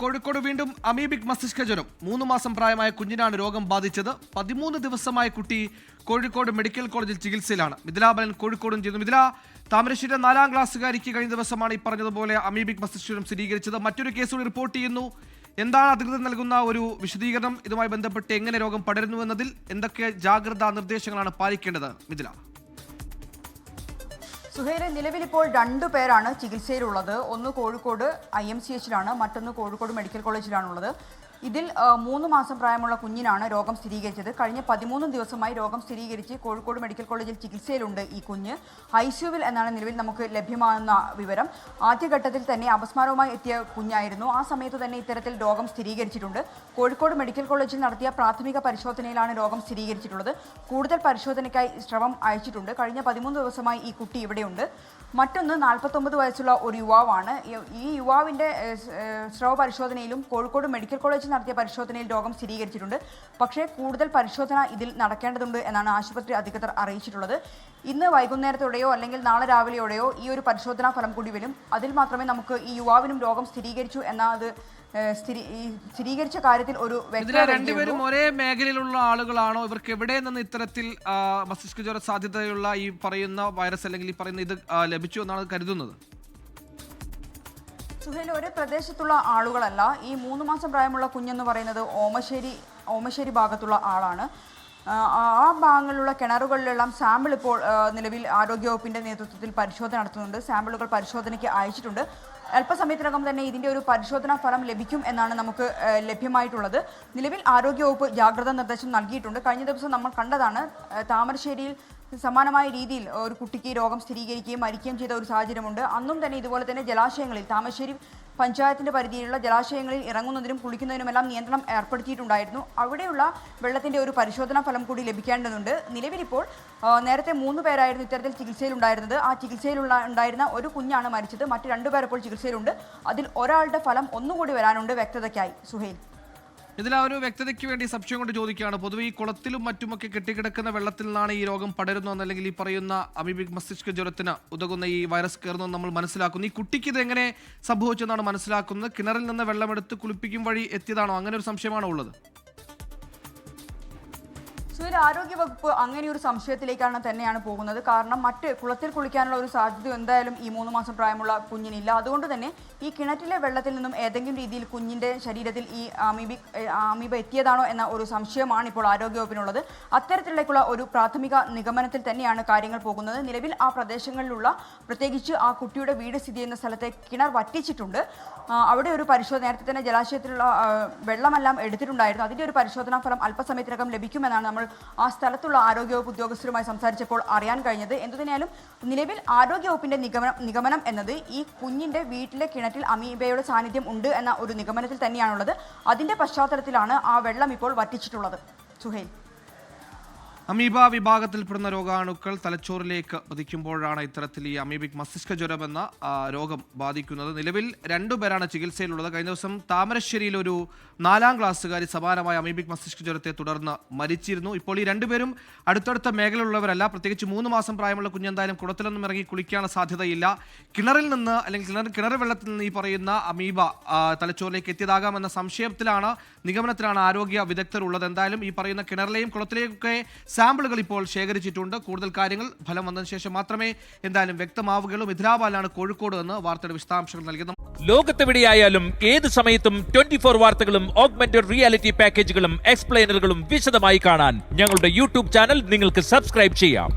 കോഴിക്കോട് വീണ്ടും അമീബിക് മസ്തിഷ്ക ജ്വരം 3 മാസം പ്രായമായ കുഞ്ഞിനാണ് രോഗം ബാധിച്ചത്. 13 ദിവസമായ കുട്ടി കോഴിക്കോട് മെഡിക്കൽ കോളേജിൽ ചികിത്സയിലാണ്. മിഥിലാബലൻ കോഴിക്കോടും ചെയ്യുന്നു. മിഥില, താമരശ്ശേരി 4ാം ക്ലാസ്സുകാരിക്ക് കഴിഞ്ഞ ദിവസമാണ് ഈ പറഞ്ഞതുപോലെ അമീബിക് മസ്തിഷ്ക ജ്വരം സ്ഥിരീകരിച്ചത്. മറ്റൊരു കേസ് കൂടി റിപ്പോർട്ട് ചെയ്യുന്നു. എന്താണ് അധികൃതർ നൽകുന്ന ഒരു വിശദീകരണം? ഇതുമായി ബന്ധപ്പെട്ട് എങ്ങനെ രോഗം പടരുന്നുവെന്നതിൽ എന്തൊക്കെ ജാഗ്രതാ നിർദ്ദേശങ്ങളാണ് പാലിക്കേണ്ടത്? മിഥില. സുഹൈലെ, നിലവിൽ ഇപ്പോൾ 2 പേരാണ് ചികിത്സയിലുള്ളത്. ഒന്ന് കോഴിക്കോട് IMCHലാണ്, മറ്റൊന്ന് കോഴിക്കോട് മെഡിക്കൽ കോളേജിലാണുള്ളത്. ഇതിൽ 3 മാസം പ്രായമുള്ള കുഞ്ഞിനാണ് രോഗം സ്ഥിരീകരിച്ചത്. കഴിഞ്ഞ 13 ദിവസമായി രോഗം സ്ഥിരീകരിച്ച് കോഴിക്കോട് മെഡിക്കൽ കോളേജിൽ ചികിത്സയിലുണ്ട് ഈ കുഞ്ഞ്. ICUവിൽ എന്നാണ് നിലവിൽ നമുക്ക് ലഭ്യമാകുന്ന വിവരം. ആദ്യഘട്ടത്തിൽ തന്നെ അപസ്മാരവുമായി എത്തിയ കുഞ്ഞായിരുന്നു. ആ സമയത്ത് തന്നെ ഇത്തരത്തിൽ രോഗം സ്ഥിരീകരിച്ചിട്ടുണ്ട്. കോഴിക്കോട് മെഡിക്കൽ കോളേജിൽ നടത്തിയ പ്രാഥമിക പരിശോധനയിലാണ് രോഗം സ്ഥിരീകരിച്ചിട്ടുള്ളത്. കൂടുതൽ പരിശോധനയ്ക്കായി സ്രവം അയച്ചിട്ടുണ്ട്. കഴിഞ്ഞ 13 ദിവസമായി ഈ കുട്ടി ഇവിടെയുണ്ട്. മറ്റൊന്ന് 49 വയസ്സുള്ള ഒരു യുവാവാണ്. ഈ യുവാവിൻ്റെ സ്രവ പരിശോധനയിലും കോഴിക്കോട് മെഡിക്കൽ കോളേജിൽ നടത്തിയ പരിശോധനയിൽ രോഗം സ്ഥിരീകരിച്ചിട്ടുണ്ട്. പക്ഷേ കൂടുതൽ പരിശോധന ഇതിൽ നടക്കേണ്ടതുണ്ട് എന്നാണ് ആശുപത്രി അധികൃതർ അറിയിച്ചിട്ടുള്ളത്. ഇന്ന് വൈകുന്നേരത്തോടെയോ അല്ലെങ്കിൽ നാളെ രാവിലെയോടെയോ ഈ ഒരു പരിശോധനാ ഫലം കൂടി വരും. അതിൽ മാത്രമേ നമുക്ക് ഈ യുവാവിനും രോഗം സ്ഥിരീകരിച്ചു എന്നത് സ്ഥിരീകരിച്ച കാര്യത്തിൽ ഒരു രണ്ടുപേരും ഒരേ മേഖലയിലുള്ള ആളുകളാണോ? ഇവർക്ക് എവിടെ നിന്ന് ഇത്തരത്തിൽ മസ്തിഷ്ക ജ്വര സാധ്യതയുള്ള ഈ പറയുന്ന വൈറസ് അല്ലെങ്കിൽ ഈ പറയുന്ന ഇത് ലഭിച്ചു എന്നാണ് കരുതുന്നത്? സുഹൈൽ, ഒരേ പ്രദേശത്തുള്ള ആളുകളല്ല. ഈ 3 മാസം പ്രായമുള്ള കുഞ്ഞെന്ന് പറയുന്നത് ഓമശ്ശേരി ഭാഗത്തുള്ള ആളാണ്. ആ ഭാഗങ്ങളിലുള്ള കിണറുകളിലെല്ലാം സാമ്പിൾ ഇപ്പോൾ നിലവിൽ ആരോഗ്യവകുപ്പിൻ്റെ നേതൃത്വത്തിൽ പരിശോധന നടത്തുന്നുണ്ട്. സാമ്പിളുകൾ പരിശോധനയ്ക്ക് അയച്ചിട്ടുണ്ട്. അല്പസമയത്തിനകം തന്നെ ഇതിൻ്റെ ഒരു പരിശോധനാ ഫലം ലഭിക്കും എന്നാണ് നമുക്ക് ലഭ്യമായിട്ടുള്ളത്. നിലവിൽ ആരോഗ്യവകുപ്പ് ജാഗ്രതാ നിർദ്ദേശം നൽകിയിട്ടുണ്ട്. കഴിഞ്ഞ ദിവസം നമ്മൾ കണ്ടതാണ്, താമരശ്ശേരിയിൽ സമാനമായ രീതിയിൽ ഒരു കുട്ടിക്ക് രോഗം സ്ഥിരീകരിക്കുകയും മരിക്കുകയും ചെയ്ത ഒരു സാഹചര്യമുണ്ട്. അന്നും തന്നെ ഇതുപോലെ തന്നെ ജലാശയങ്ങളിൽ, താമരശ്ശേരി പഞ്ചായത്തിൻ്റെ പരിധിയിലുള്ള ജലാശയങ്ങളിൽ ഇറങ്ങുന്നതിനും കുളിക്കുന്നതിനുമെല്ലാം നിയന്ത്രണം ഏർപ്പെടുത്തിയിട്ടുണ്ടായിരുന്നു. അവിടെയുള്ള വെള്ളത്തിൻ്റെ ഒരു പരിശോധനാ ഫലം കൂടി ലഭിക്കേണ്ടതുണ്ട്. നിലവിലിപ്പോൾ നേരത്തെ 3 പേരായിരുന്നു ഇത്തരത്തിൽ ചികിത്സയിലുണ്ടായിരുന്നത്. ആ ഉണ്ടായിരുന്ന ഒരു കുഞ്ഞാണ് മരിച്ചത്. മറ്റ് 2 പേർ ഇപ്പോൾ ചികിത്സയിലുണ്ട്. അതിൽ ഒരാളുടെ ഫലം ഒന്നുകൂടി വരാനുണ്ട് വ്യക്തതയ്ക്കായി. സുഹൈൽ, ഇതിൽ ആ ഒരു വ്യക്തതയ്ക്ക് വേണ്ടി സംശയം കൊണ്ട് ചോദിക്കുകയാണ്. പൊതുവെ ഈ കുളത്തിലും മറ്റുമൊക്കെ കെട്ടിക്കിടക്കുന്ന വെള്ളത്തിൽ നിന്നാണ് ഈ രോഗം പടരുന്നതെന്ന്, അല്ലെങ്കിൽ ഈ പറയുന്ന അമീബിക് മസ്തിഷ്ക ജ്വരത്തിന് ഉതകുന്ന ഈ വൈറസ് കയറുന്നതെന്ന് നമ്മൾ മനസ്സിലാക്കുന്നു. ഈ കുട്ടിക്ക് ഇത് എങ്ങനെ സംഭവിച്ചെന്നാണ് മനസ്സിലാക്കുന്നത്? കിണറിൽ നിന്ന് വെള്ളമെടുത്ത് കുളിപ്പിക്കും വഴി എത്തിയതാണോ? അങ്ങനെ ഒരു സംശയമാണോ ഉള്ളത്? ആരോഗ്യവകുപ്പ് അങ്ങനെ ഒരു സംശയത്തിലേക്കാണ് തന്നെയാണ് പോകുന്നത്. കാരണം മറ്റ് കുളത്തിൽ കുളിക്കാനുള്ള ഒരു സാധ്യത എന്തായാലും ഈ 3 മാസം പ്രായമുള്ള കുഞ്ഞിനില്ല. അതുകൊണ്ട് തന്നെ ഈ കിണറ്റിലെ വെള്ളത്തിൽ നിന്നും ഏതെങ്കിലും രീതിയിൽ കുഞ്ഞിൻ്റെ ശരീരത്തിൽ ഈ അമീബ എത്തിയതാണോ എന്ന ഒരു സംശയമാണ് ഇപ്പോൾ ആരോഗ്യവകുപ്പിനുള്ളത്. അത്തരത്തിലേക്കുള്ള ഒരു പ്രാഥമിക നിഗമനത്തിൽ തന്നെയാണ് കാര്യങ്ങൾ പോകുന്നത്. നിലവിൽ ആ പ്രദേശങ്ങളിലുള്ള, പ്രത്യേകിച്ച് ആ കുട്ടിയുടെ വീട് സ്ഥിതി ചെയ്യുന്ന സ്ഥലത്തെ കിണർ വറ്റിച്ചിട്ടുണ്ട്. അവിടെ ഒരു പരിശോധന, നേരത്തെ തന്നെ ജലാശയത്തിലുള്ള വെള്ളമെല്ലാം എടുത്തിട്ടുണ്ടായിരുന്നു. അതിൻ്റെ ഒരു പരിശോധനാ ഫലം അല്പസമയത്തിനകം ലഭിക്കുമെന്നാണ് നമ്മൾ ആ സ്ഥലത്തുള്ള ആരോഗ്യവകുപ്പ് ഉദ്യോഗസ്ഥരുമായി സംസാരിച്ചപ്പോൾ അറിയാൻ കഴിഞ്ഞത്. എന്തുതന്നെയാലും നിലവിൽ ആരോഗ്യവകുപ്പിന്റെ നിഗമനം എന്നത് ഈ കുഞ്ഞിന്റെ വീട്ടിലെ കിണറ്റിൽ അമീബയുടെ സാന്നിധ്യം ഉണ്ട് എന്ന ഒരു നിഗമനത്തിൽ തന്നെയാണുള്ളത്. അതിന്റെ പശ്ചാത്തലത്തിലാണ് ആ വെള്ളം ഇപ്പോൾ വറ്റിച്ചിട്ടുള്ളത്. സുഹൈൽ, അമീബ വിഭാഗത്തിൽപ്പെടുന്ന രോഗാണുക്കൾ തലച്ചോറിലേക്ക് പതിക്കുമ്പോഴാണ് ഇത്തരത്തിൽ ഈ അമീബിക് മസ്തിഷ്ക ജ്വരം എന്ന രോഗം ബാധിക്കുന്നത്. നിലവിൽ 2 പേരാണ് ചികിത്സയിലുള്ളത്. കഴിഞ്ഞ ദിവസം താമരശ്ശേരിയിൽ ഒരു 4ാം ക്ലാസ്സുകാരി സമാനമായ അമീബിക് മസ്തിഷ്ക ജ്വരത്തെ തുടർന്ന് മരിച്ചിരുന്നു. ഇപ്പോൾ ഈ 2 പേരും അടുത്തടുത്ത മേഖലയിലുള്ളവരല്ല. പ്രത്യേകിച്ച് 3 മാസം പ്രായമുള്ള കുഞ്ഞെന്തായാലും കുളത്തിലൊന്നും ഇറങ്ങി കുളിക്കാനുള്ള സാധ്യതയില്ല. കിണറിൽ നിന്ന് അല്ലെങ്കിൽ കിണർ വെള്ളത്തിൽ നിന്ന് ഈ പറയുന്ന അമീബ തലച്ചോറിലേക്ക് എത്തിയതാകാമെന്ന സംശയത്തിലാണ്, നിഗമനത്തിലാണ് ആരോഗ്യ വിദഗ്ധർ ഉള്ളത്. എന്തായാലും ഈ പറയുന്ന കിണറിലെയും കുളത്തിലേക്കൊക്കെ സാമ്പിളുകൾ ഇപ്പോൾ ശേഖരിച്ചിട്ടുണ്ട്. കൂടുതൽ കാര്യങ്ങൾ ഫലം വന്നതിന് ശേഷം മാത്രമേ എന്തായാലും വ്യക്തമാവുകയുള്ളൂ. മിഥിലാബാലാണ് കോഴിക്കോട് നിന്ന് വാർത്തയുടെ വിശദാംശങ്ങൾ നൽകുന്നത്. ലോകത്തെവിടെയായാലും ഏത് സമയത്തും 24 വാർത്തകളും ഓഗ്മെന്റഡ് റിയാലിറ്റി പാക്കേജുകളും എക്സ്പ്ലെയിനറുകളും വിശദമായി കാണാൻ ഞങ്ങളുടെ യൂട്യൂബ് ചാനൽ നിങ്ങൾക്ക് സബ്സ്ക്രൈബ് ചെയ്യാം.